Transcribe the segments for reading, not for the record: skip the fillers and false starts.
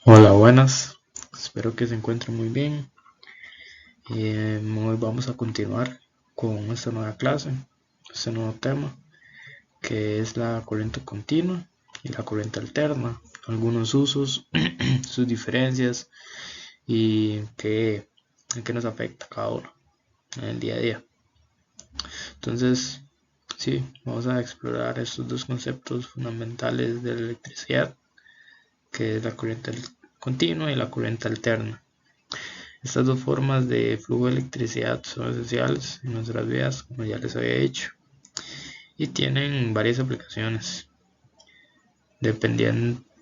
Hola, buenas. Espero que se encuentren muy bien. Hoy vamos a continuar con esta nueva clase, este nuevo tema, que es la corriente continua y la corriente alterna, algunos usos, sus diferencias y en qué nos afecta cada uno en el día a día. Entonces, sí, vamos a explorar estos dos conceptos fundamentales de la electricidad, que es la corriente continua y la corriente alterna. Estas dos formas de flujo de electricidad son esenciales en nuestras vidas, como ya les había dicho, y tienen varias aplicaciones,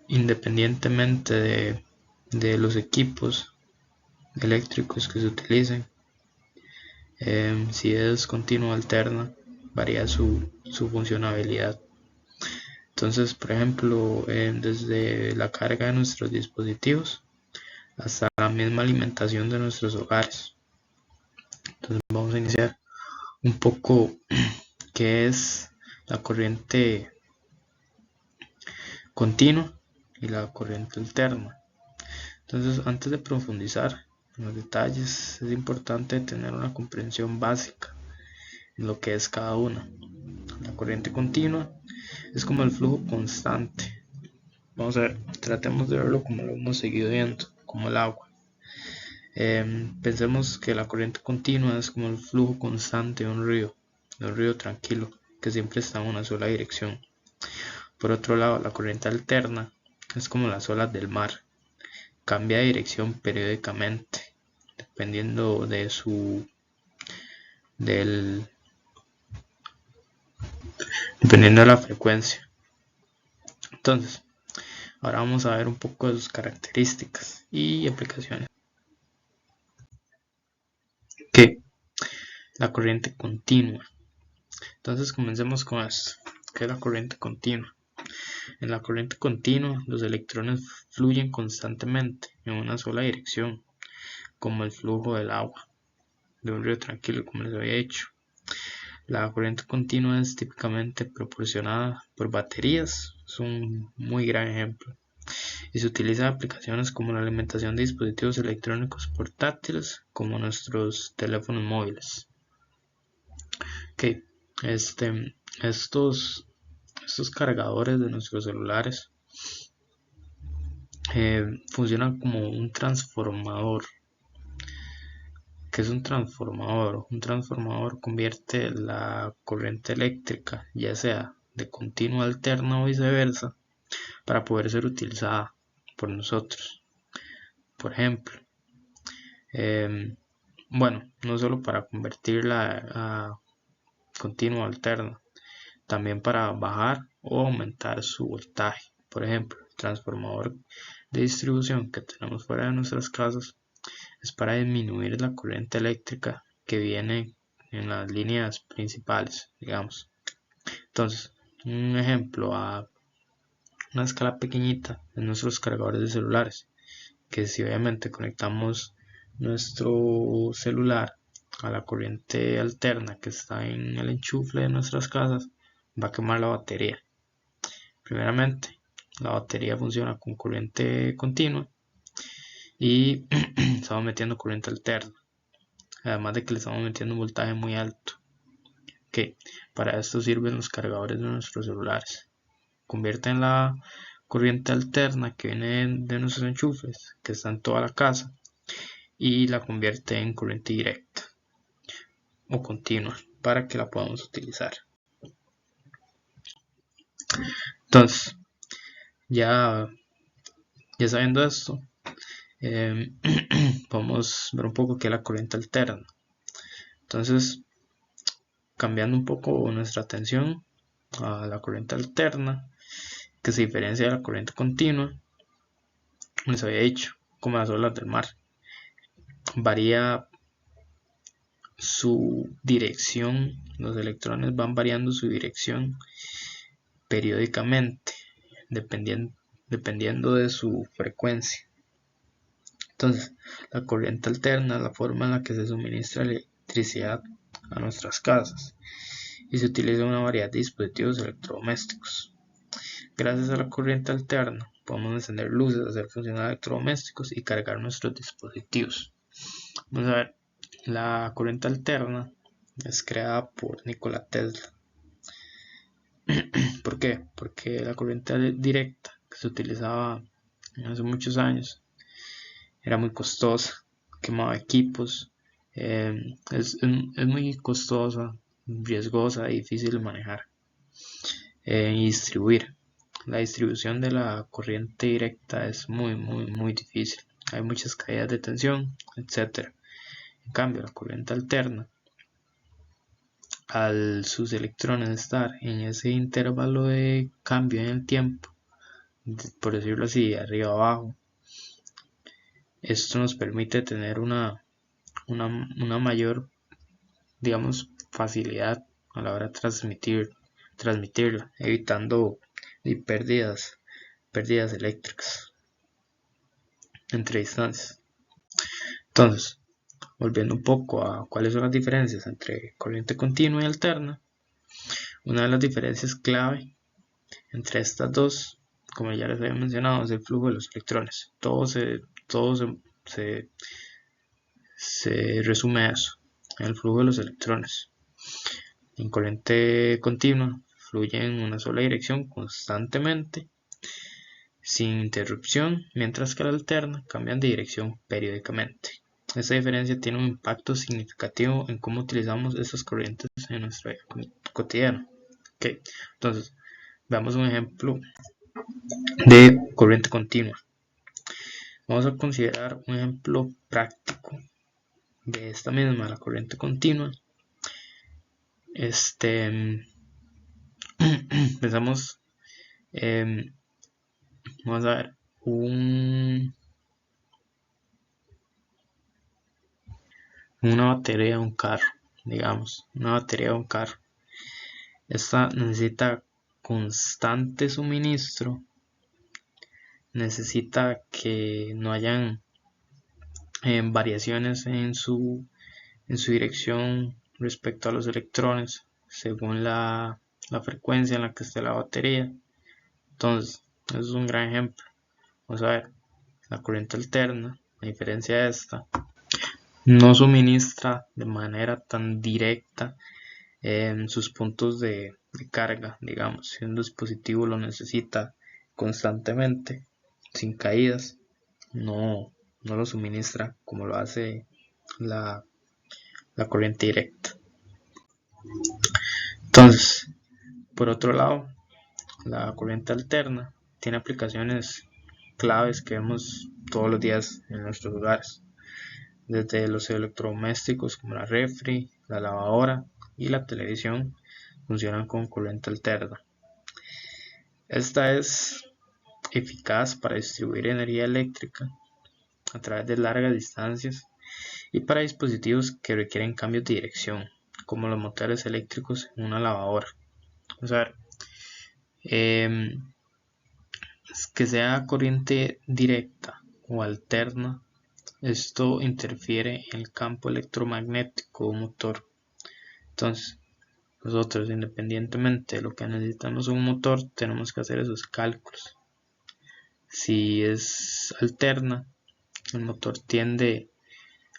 independientemente de los equipos eléctricos que se utilicen. Si es continua o alterna, varía su funcionalidad. Entonces, por ejemplo, desde la carga de nuestros dispositivos hasta la misma alimentación de nuestros hogares. Entonces, vamos a iniciar un poco qué es la corriente continua y la corriente alterna. Entonces, antes de profundizar en los detalles, es importante tener una comprensión básica en lo que es cada una. La corriente continua es como el flujo constante. Vamos a ver, tratemos de verlo como lo hemos seguido viendo, como el agua. Pensemos que la corriente continua es como el flujo constante de un río tranquilo, que siempre está en una sola dirección. Por otro lado, la corriente alterna es como las olas del mar, cambia de dirección periódicamente, dependiendo del, dependiendo de la frecuencia. Entonces, ahora vamos a ver un poco de sus características y aplicaciones. ¿Qué? La corriente continua. Entonces, comencemos con esto. ¿Qué es la corriente continua? En la corriente continua, los electrones fluyen constantemente en una sola dirección, como el flujo del agua de un río tranquilo, como les había dicho. La corriente continua es típicamente proporcionada por baterías, es un muy gran ejemplo, y se utiliza en aplicaciones como la alimentación de dispositivos electrónicos portátiles, como nuestros teléfonos móviles. Okay. Estos cargadores de nuestros celulares funcionan como un transformador. ¿Qué es un transformador? Un transformador convierte la corriente eléctrica, ya sea de continua, alterna o viceversa, para poder ser utilizada por nosotros. Por ejemplo, no solo para convertirla a continua o alterna, también para bajar o aumentar su voltaje. Por ejemplo, el transformador de distribución que tenemos fuera de nuestras casas es para disminuir la corriente eléctrica que viene en las líneas principales, digamos. Entonces, un ejemplo a una escala pequeñita en nuestros cargadores de celulares, que si obviamente conectamos nuestro celular a la corriente alterna que está en el enchufe de nuestras casas, va a quemar la batería. Primeramente, la batería funciona con corriente continua y estamos metiendo corriente alterna, además de que le estamos metiendo un voltaje muy alto, que para esto sirven los cargadores de nuestros celulares. Convierten la corriente alterna que viene de nuestros enchufes, que está en toda la casa, y la convierte en corriente directa o continua para que la podamos utilizar. Entonces, ya sabiendo esto, vamos a ver un poco qué es la corriente alterna. Entonces, cambiando un poco nuestra atención a la corriente alterna, que se diferencia de la corriente continua, les había dicho, como las olas del mar, varía su dirección, los electrones van variando su dirección periódicamente, dependiendo de su frecuencia. Entonces, la corriente alterna es la forma en la que se suministra electricidad a nuestras casas y se utiliza en una variedad de dispositivos electrodomésticos. Gracias a la corriente alterna, podemos encender luces, hacer funcionar electrodomésticos y cargar nuestros dispositivos. Vamos a ver, la corriente alterna es creada por Nikola Tesla. ¿Por qué? Porque la corriente directa que se utilizaba hace muchos años era muy costosa, quemaba equipos, es muy costosa, riesgosa y difícil de manejar y distribuir. La distribución de la corriente directa es muy difícil. Hay muchas caídas de tensión, etc. En cambio, la corriente alterna, al sus electrones estar en ese intervalo de cambio en el tiempo, por decirlo así, de arriba abajo, esto nos permite tener una mayor, digamos, facilidad a la hora de transmitirla, evitando pérdidas eléctricas entre distancias. Entonces, volviendo un poco a cuáles son las diferencias entre corriente continua y alterna, una de las diferencias clave entre estas dos, como ya les había mencionado, es el flujo de los electrones. Todo se resume a eso, el flujo de los electrones. En corriente continua fluye en una sola dirección constantemente, sin interrupción, mientras que la alterna cambian de dirección periódicamente. Esta diferencia tiene un impacto significativo en cómo utilizamos estas corrientes en nuestra vida cotidiana. Okay. Entonces, veamos un ejemplo de corriente continua. Vamos a considerar un ejemplo práctico de esta misma, la corriente continua. Pensamos, vamos a ver una batería de un carro, digamos, una batería de un carro. Esta necesita constante suministro, necesita que no hayan variaciones en su dirección respecto a los electrones según la frecuencia en la que esté la batería. Entonces, eso es un gran ejemplo. Vamos a ver, la corriente alterna, a diferencia de esta, no suministra de manera tan directa en sus puntos de carga, digamos. Si un dispositivo lo necesita constantemente, sin caídas, no lo suministra como lo hace la corriente directa. Entonces, por otro lado, la corriente alterna tiene aplicaciones claves que vemos todos los días en nuestros hogares, desde los electrodomésticos como la refri, la lavadora y la televisión funcionan con corriente alterna. Esta es eficaz para distribuir energía eléctrica a través de largas distancias y para dispositivos que requieren cambios de dirección, como los motores eléctricos en una lavadora. Vamos a ver, que sea corriente directa o alterna, esto interfiere en el campo electromagnético de un motor. Entonces, nosotros, independientemente de lo que necesitamos un motor, tenemos que hacer esos cálculos. Si es alterna, el motor tiende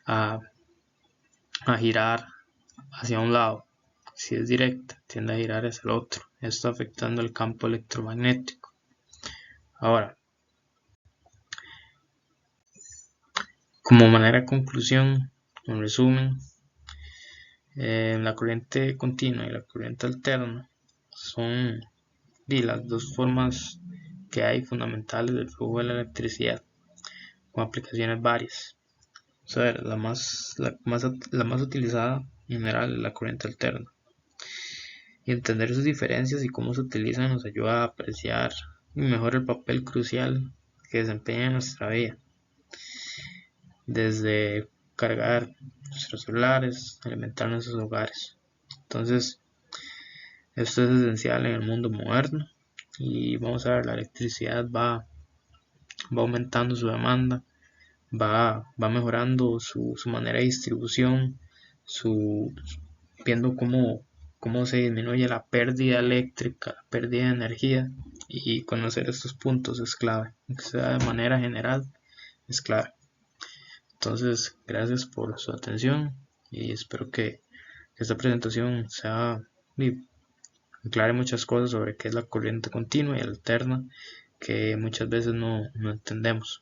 a girar hacia un lado. Si es directa, tiende a girar hacia el otro. Esto afectando el campo electromagnético. Ahora, como manera de conclusión, en resumen, la corriente continua y la corriente alterna son las dos formas que hay fundamentales del flujo de la electricidad, con aplicaciones varias. O sea, la más utilizada en general es la corriente alterna. Y entender sus diferencias y cómo se utilizan nos ayuda a apreciar mejor el papel crucial que desempeña en nuestra vida, desde cargar nuestros celulares, alimentar nuestros hogares. Entonces, esto es esencial en el mundo moderno y vamos a ver, la electricidad va aumentando su demanda, va mejorando su manera de distribución, viendo cómo cómo se disminuye la pérdida eléctrica, la pérdida de energía, y conocer estos puntos es clave, que sea de manera general es clave. Entonces, gracias por su atención y espero que esta presentación sea aclare muchas cosas sobre qué es la corriente continua y alterna que muchas veces no entendemos.